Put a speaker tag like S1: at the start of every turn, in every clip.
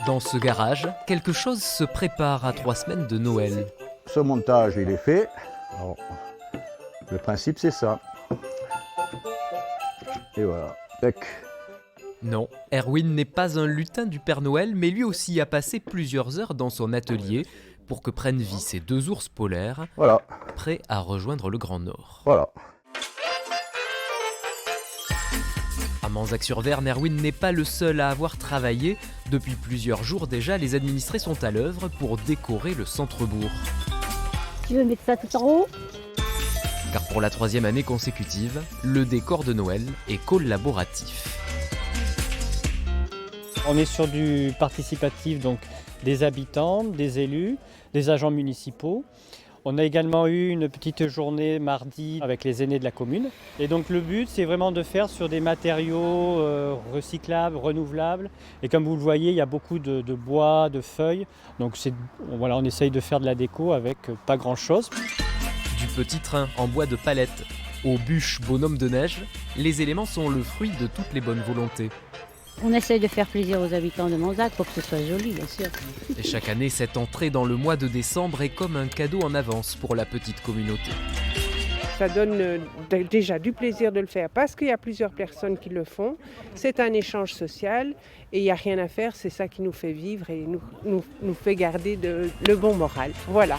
S1: Dans ce garage, quelque chose se prépare à 3 semaines de Noël.
S2: Ce montage, il est fait. Alors, le principe, c'est ça. Et voilà. Tac.
S1: Non, Erwin n'est pas un lutin du Père Noël, mais lui aussi a passé plusieurs heures dans son atelier pour que prennent vie ces 2 ours polaires,
S2: Voilà.
S1: prêts à rejoindre le Grand Nord.
S2: Voilà.
S1: À Manzac-sur-Verne, Erwin n'est pas le seul à avoir travaillé. Depuis plusieurs jours déjà, les administrés sont à l'œuvre pour décorer le centre-bourg.
S3: Tu veux mettre ça tout en haut?
S1: Car pour la 3e année consécutive, le décor de Noël est collaboratif.
S4: On est sur du participatif, donc des habitants, des élus, des agents municipaux. On a également eu une petite journée mardi avec les aînés de la commune. Et donc le but, c'est vraiment de faire sur des matériaux recyclables, renouvelables. Et comme vous le voyez, il y a beaucoup de bois, de feuilles. Donc voilà, on essaye de faire de la déco avec pas grand-chose.
S1: Du petit train en bois de palette aux bûches bonhomme de neige, les éléments sont le fruit de toutes les bonnes volontés.
S3: On essaye de faire plaisir aux habitants de Manzac pour que ce soit joli, bien sûr.
S1: Et chaque année, cette entrée dans le mois de décembre est comme un cadeau en avance pour la petite communauté.
S5: Ça donne déjà du plaisir de le faire parce qu'il y a plusieurs personnes qui le font. C'est un échange social et il n'y a rien à faire. C'est ça qui nous fait vivre et nous fait garder le bon moral. Voilà.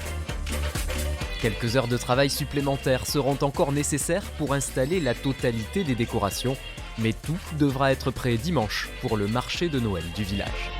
S1: Quelques heures de travail supplémentaires seront encore nécessaires pour installer la totalité des décorations. Mais tout devra être prêt dimanche pour le marché de Noël du village.